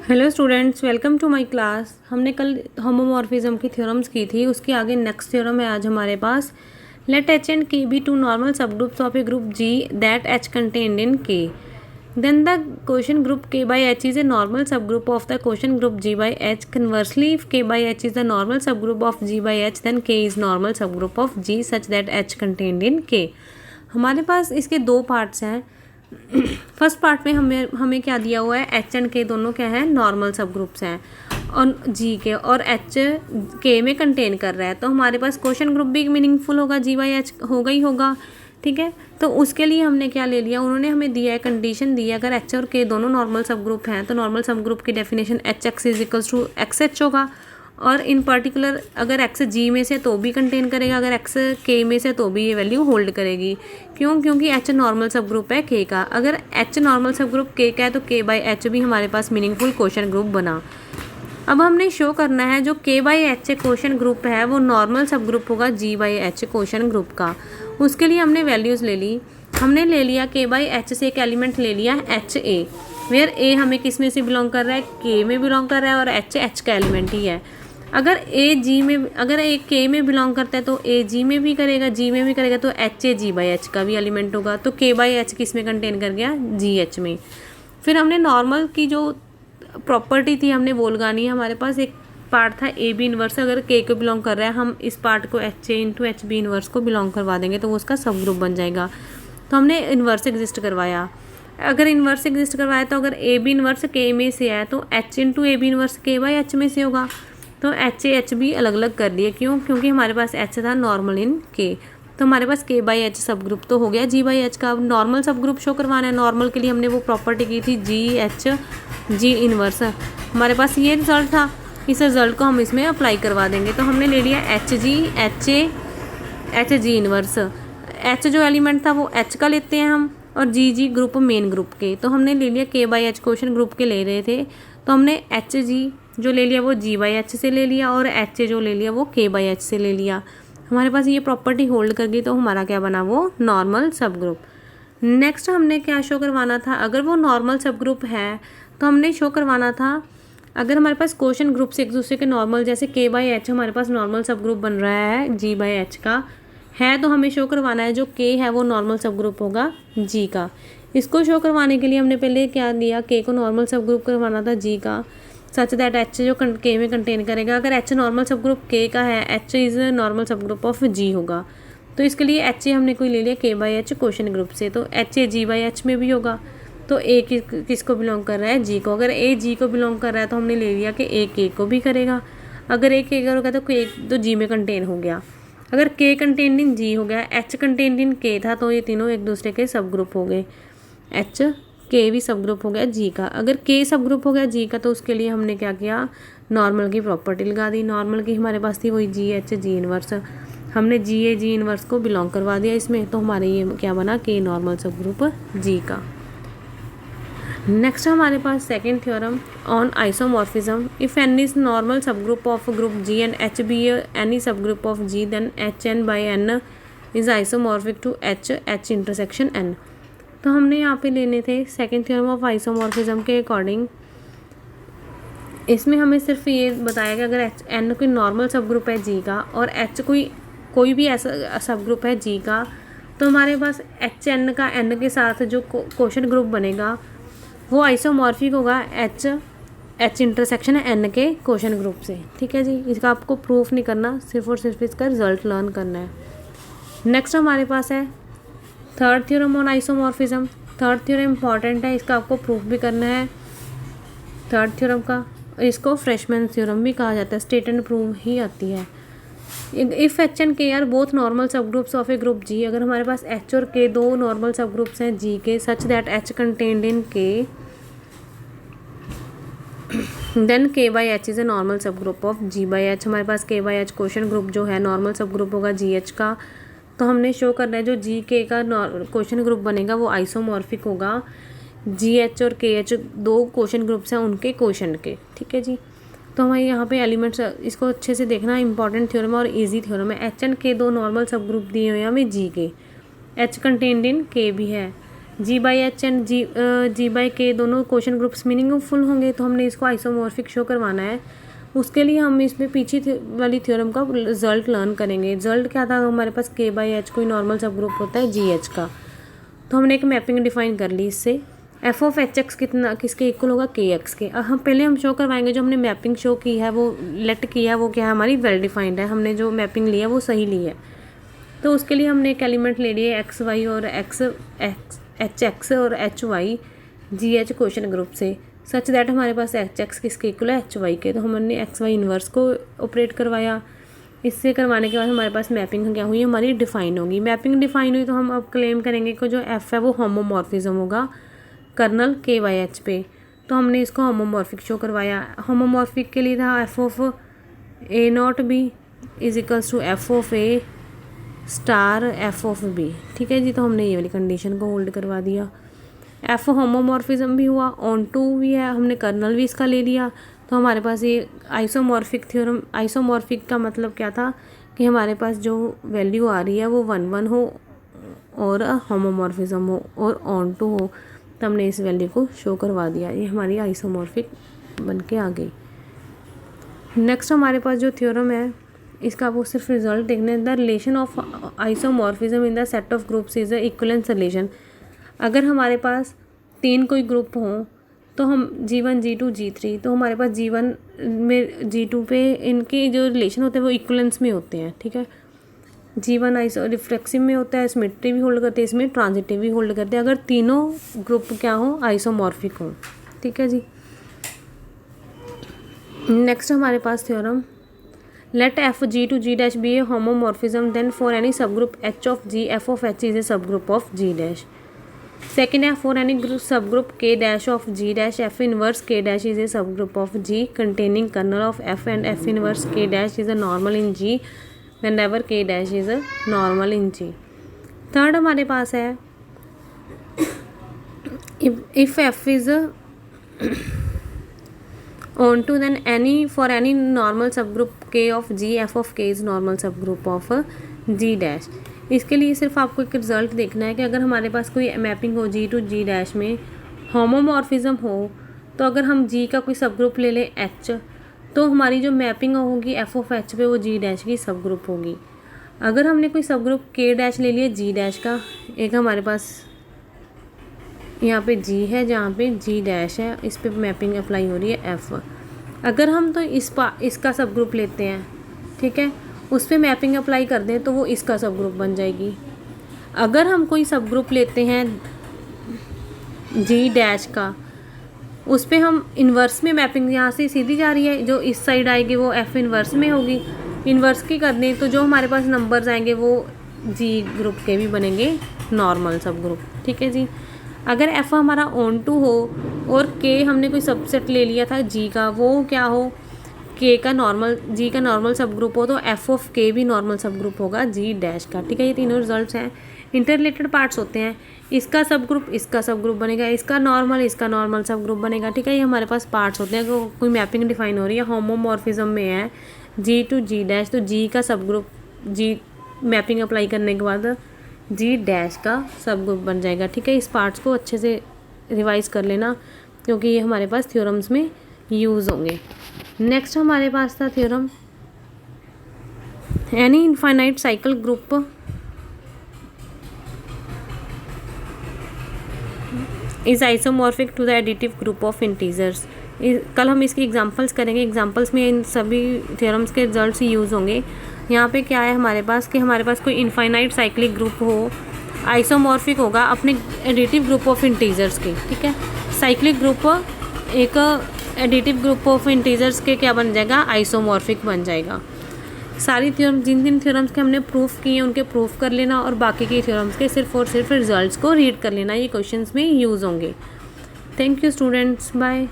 Hello students, welcome to my class. हमने कल homomorphism की थ्योरम्स की थी। उसकी आगे नेक्स्ट थ्योरम है आज हमारे पास। Let H and K be two normal subgroups of a group G that H contained in K, then the quotient group K by H is a normal सब group of the quotient group G by H. Conversely if K by H is the normal सब group of G by H, then K is normal सब group of G such that H contained in के। हमारे पास इसके दो parts हैं। First part में हमें क्या दिया हुआ है, एच एंड के दोनों क्या है, नॉर्मल सब ग्रुप्स हैं और जी के, और एच के में कंटेन कर रहा है। तो हमारे पास क्वेश्चन ग्रुप भी मीनिंगफुल होगा, जी बाई एच होगा ही होगा। ठीक है, तो उसके लिए हमने क्या ले लिया, उन्होंने हमें दिया है, कंडीशन दी है, अगर एच और के दोनों नॉर्मल सब ग्रुप हैं तो नॉर्मल सब ग्रुप की definition H X is equals to X H होगा। और इन पर्टिकुलर अगर एक्स जी में से तो भी कंटेन करेगा, अगर एक्स के में से तो भी ये वैल्यू होल्ड करेगी। क्यों? क्योंकि एच नॉर्मल सब ग्रुप है के का। अगर एच नॉर्मल सब ग्रुप के का है तो के बाई एच भी हमारे पास मीनिंगफुल क्वेश्चन ग्रुप बना। अब हमने शो करना है जो के बाई एच क्वेश्चन ग्रुप है वो नॉर्मल सब ग्रुप होगा जी बाई एच क्वेश्चन ग्रुप का। उसके लिए हमने वैल्यूज़ ले ली। हमने ले लिया के बाई एच से एक एलिमेंट ले लिया एच ए, वेयर ए हमें किस में से बिलोंग कर रहा है, के में बिलोंग कर रहा है, और एच का एलिमेंट ही है। अगर ए जी में, अगर ए के में बिलोंग करता है तो ए जी में भी करेगा, जी में भी करेगा, तो H A G by H का भी एलिमेंट होगा। तो के बाई एच किस में कंटेन कर गया, जी एच में। फिर हमने नॉर्मल की जो प्रॉपर्टी थी हमने वो लगानी है। हमारे पास एक पार्ट था ए बी इनवर्स, अगर के को बिलोंग कर रहा है हम इस पार्ट को H A into H B inverse को बिलोंग करवा देंगे तो वो उसका सब ग्रुप बन जाएगा। तो हमने इन्वर्स एग्जिस्ट करवाया। अगर इन्वर्स एग्जिस्ट करवाया तो अगर ए बी इनवर्स के में से है तो H into A B inverse के बाई एच में से होगा। तो एच भी अलग अलग कर दिए। क्यों? क्योंकि हमारे पास एच था नॉर्मल इन के, तो हमारे पास के बाई एच सब ग्रुप तो हो गया जी बाई एच का। अब नॉर्मल सब ग्रुप शो करवाना है। नॉर्मल के लिए हमने वो प्रॉपर्टी की थी जी एच जी इनवर्स। हमारे पास ये रिजल्ट था, इस रिजल्ट को हम इसमें अप्लाई करवा देंगे। तो हमने ले लिया H G H A H G inverse. H जो एलिमेंट था वो एच का लेते हैं हम, और जी जी ग्रुप मेन ग्रुप के। तो हमने ले लिया के बाई एच क्वेश्चन ग्रुप के ले रहे थे, तो हमने एच जी जो ले लिया वो जी बाई एच से ले लिया, और एच जो ले लिया वो के बाई एच से ले लिया। हमारे पास ये प्रॉपर्टी होल्ड कर गई, तो हमारा क्या बना, वो नॉर्मल सब ग्रुप। नेक्स्ट हमने क्या शो करवाना था, अगर वो नॉर्मल सब ग्रुप है तो हमने शो करवाना था, अगर हमारे पास क्वेश्चन ग्रुप से एक दूसरे के नॉर्मल, जैसे के बाई एच हमारे पास नॉर्मल सब ग्रुप बन रहा है जी बाई एच का है, तो हमें शो करवाना है जो के है वो नॉर्मल सब ग्रुप होगा जी का। इसको शो करवाने के लिए हमने पहले क्या लिया, के को नॉर्मल सब ग्रुप करवाना था जी का, सच दैट एच जो के में कंटेन करेगा। अगर एच नॉर्मल सब ग्रुप के का है, एच इज़ नॉर्मल सब ग्रुप ऑफ जी होगा। तो इसके लिए एच हमने कोई ले लिया के बाई एच क्वेश्चन ग्रुप से, तो H A G by H में भी होगा। तो ए किसको बिलोंग कर रहा है, जी को। अगर ए जी को बिलोंग कर रहा है तो हमने ले लिया कि ए के को भी करेगा। अगर ए के करेगा तो के तो जी में कंटेन हो गया। अगर के कंटेन इन जी हो गया, एच कंटेन इन के था, तो ये तीनों एक दूसरे के सब ग्रुप हो गए। एच के भी सब ग्रुप हो गया जी का। अगर के सब ग्रुप हो गया जी का तो उसके लिए हमने क्या किया, नॉर्मल की प्रॉपर्टी लगा दी। नॉर्मल की हमारे पास थी वही जी एच जी इनवर्स, हमने जी ए जी इनवर्स को बिलोंग करवा दिया इसमें, तो हमारे ये क्या बना, के नॉर्मल सब ग्रुप जी का। नेक्स्ट हमारे पास second theorem on isomorphism. If N is normal सब group of group G and H be any subgroup of G, then H N by N is isomorphic to H intersection N. तो हमने यहाँ पे लेने थे second theorem of isomorphism के according. इसमें हमें सिर्फ ये बताया कि अगर एच एन कोई नॉर्मल सब ग्रुप है जी का और एच कोई भी ऐसा सब ग्रुप है जी का, तो हमारे पास एच एन का एन के साथ जो क्वेश्चन ग्रुप बनेगा वो आइसोमॉर्फिक होगा एच इंटरसेक्शन एन के क्वेश्चन ग्रुप से। ठीक है जी, इसका आपको प्रूफ नहीं करना, सिर्फ और सिर्फ इसका रिजल्ट लर्न करना है। नेक्स्ट हमारे पास है third theorem on isomorphism. Third theorem important है, इसका आपको प्रूफ भी करना है थर्ड थ्योरम का। इसको फ्रेशमैन थ्योरम भी कहा जाता है, स्टेट एंड प्रूव ही आती है। इफ़ एच एंड के are both normal subgroups of a group जी, अगर हमारे पास एच और के दो नॉर्मल सब ग्रुप्स हैं जी के, such that H contained in K, then K by H is a normal सब group of G by H. हमारे पास के बाई एच क्वेश्चन ग्रुप जो है नॉर्मल सब ग्रुप होगा जी एच का। तो हमने शो करना है जो जी के का क्वेश्चन ग्रुप बनेगा वो आइसोमॉर्फिक होगा जी एच और के एच दो क्वेश्चन ग्रुप्स हैं उनके क्वेश्चन के। ठीक है जी, तो हमें यहाँ पे एलिमेंट्स इसको अच्छे से देखना, इंपॉर्टेंट थ्योरम और इजी थ्योरम है। एच एंड के दो नॉर्मल सब ग्रुप दिए हुए हैं हमें जी के, एच कंटेन्ड इन के भी है, G by H and G by K दोनों क्वेश्चन ग्रुप्स मीनिंगफुल होंगे, तो हमने इसको आइसोमॉर्फिक शो करवाना है। उसके लिए हम इसमें पीछे वाली थ्योरम का रिजल्ट लर्न करेंगे। रिजल्ट क्या था, हमारे पास के बाई एच कोई नॉर्मल सब ग्रुप होता है जी एच का, तो हमने एक मैपिंग डिफाइन कर ली इससे। एफ ऑफ एच एक्स किसके इक्वल होगा, के एक्स के। हम पहले शो करवाएंगे जो हमने मैपिंग शो की है, वो लेट की है, वो क्या है हमारी वेल डिफाइंड है, हमने जो मैपिंग ली है वो सही ली है। तो उसके लिए हमने एक एलिमेंट ले लिए एक्स वाई और एच एक्स और H Y G H quotient group से, सच दैट हमारे पास एच एक्स किसके इक्वल है, एच वाई के। तो हमने एक्स वाई इन्वर्स को ऑपरेट करवाया। इससे करवाने के बाद हमारे पास मैपिंग क्या हुई, हमारी डिफाइन होगी। मैपिंग डिफाइन हुई तो हम अब क्लेम करेंगे कि जो एफ है वो होमोमॉर्फिज्म होगा कर्नल के वाई एच पे। तो हमने इसको होमोमॉर्फिक शो करवाया। होमोमॉर्फिक के लिए था F of A not B is equals to F of A star F of B. ठीक है जी, तो हमने ये वाली कंडीशन को होल्ड करवा दिया। एफ होमोमॉर्फिज्म भी हुआ, ऑन टू भी है, हमने कर्नल भी इसका ले लिया। तो हमारे पास ये आइसोमॉर्फिक थ्योरम, आइसोमॉर्फिक का मतलब क्या था कि हमारे पास जो वैल्यू आ रही है वो 1 1 हो और होमोमॉर्फिज्म हो और ऑन टू हो, तो हमने इस वैल्यू को शो करवा दिया। ये हमारी आइसोमॉर्फिक बन के आ गई। नेक्स्ट हमारे पास जो थ्योरम है इसका वो सिर्फ रिजल्ट देखना है। The relation of isomorphism in the set of groups is a equivalence relation. अगर हमारे पास 3 कोई ग्रुप हों तो हम G1 G2 G3, तो हमारे पास G1 में G2 पे इनके जो रिलेशन होते हैं वो इक्विवेलेंस में होते हैं। ठीक है, G1 आइसो रिफ्लेक्सिव में होता है, सिमेट्री भी होल्ड करते हैं, इसमें ट्रांजिटिव भी होल्ड करते हैं अगर तीनों ग्रुप क्या हो, आइसोमॉर्फिक हो। ठीक है जी। नेक्स्ट हमारे पास theorem, let F G to G dash be a homomorphism then for any subgroup H of G F of H is a subgroup of G dash. Second है, for any subgroup K dash of G dash F inverse K dash is a subgroup of G containing kernel of F and F inverse K dash is a normal in G whenever k dash is a normal in G। Third हमारे पास है, if f is on to then for any normal subgroup k of G f of k is normal subgroup of G dash। इसके लिए सिर्फ आपको एक result देखना है कि अगर हमारे पास कोई मैपिंग हो G टू G डैश में होमोमॉर्फिज्म हो, तो अगर हम G का कोई सब ग्रुप ले लें H, तो हमारी जो मैपिंग होगी एफ ऑफ एच पे वो जी डैश की सब ग्रुप होगी। अगर हमने कोई सब ग्रुप के डैश ले लिया जी डैश का, एक हमारे पास यहाँ पे जी है जहाँ पे जी डैश है, इस पे मैपिंग अप्लाई हो रही है एफ। अगर हम तो इसका सब ग्रुप लेते हैं, ठीक है, उस पर मैपिंग अप्लाई कर दें तो वो इसका सब ग्रुप बन जाएगी। अगर हम कोई सब ग्रुप लेते हैं जी डैश का, उस पर हम इन्वर्स में मैपिंग यहाँ से सीधी जा रही है, जो इस साइड आएगी वो एफ इन्वर्स में होगी। इन्वर्स की कर दें तो जो हमारे पास नंबर्स आएंगे वो जी ग्रुप के भी बनेंगे नॉर्मल सब ग्रुप। ठीक है जी। अगर एफ हमारा ऑन टू हो और के हमने कोई सबसेट ले लिया था जी का, वो क्या हो, के का नॉर्मल, जी का नॉर्मल सब ग्रुप हो, तो एफ ऑफ के भी नॉर्मल सब ग्रुप होगा जी डैश का। ठीक है, ये तीनों रिजल्ट्स हैं, इंटररिलेटेड पार्ट्स होते हैं। इसका सब ग्रुप इसका सब ग्रुप बनेगा, इसका नॉर्मल सब ग्रुप बनेगा। ठीक है, ये हमारे पास पार्ट्स होते हैं। अगर कोई मैपिंग डिफाइन हो रही है होमोमॉर्फिज्म में है जी टू जी डैश, तो जी का सब ग्रुप, जी मैपिंग अप्लाई करने के बाद जी डैश का सब ग्रुप बन जाएगा। ठीक है, इस पार्ट्स को अच्छे से रिवाइज कर लेना क्योंकि ये हमारे पास थ्योरम्स में यूज़ होंगे। नेक्स्ट हमारे पास था theorem, any infinite cyclic group is isomorphic to the additive group of integers. कल हम इसकी एग्जांपल्स करेंगे, एग्जांपल्स में इन सभी थ्योरम्स के रिजल्ट्स यूज़ होंगे। यहाँ पे क्या है हमारे पास कि हमारे पास कोई इनफाइनाइट साइक्लिक ग्रुप हो, आइसोमॉर्फिक होगा अपने एडिटिव ग्रुप ऑफ इंटीजर्स के। ठीक है, साइक्लिक ग्रुप एक एडिटिव ग्रुप ऑफ इंटीजर्स के क्या बन जाएगा, आइसोमॉर्फिक बन जाएगा। सारी थ्योरम, जिन थ्योरम्स के हमने प्रूफ किए उनके प्रूफ कर लेना और बाकी के थ्योरम्स के सिर्फ और सिर्फ रिजल्ट्स को रीड कर लेना, ये क्वेश्चंस में यूज़ होंगे। Thank you students, bye.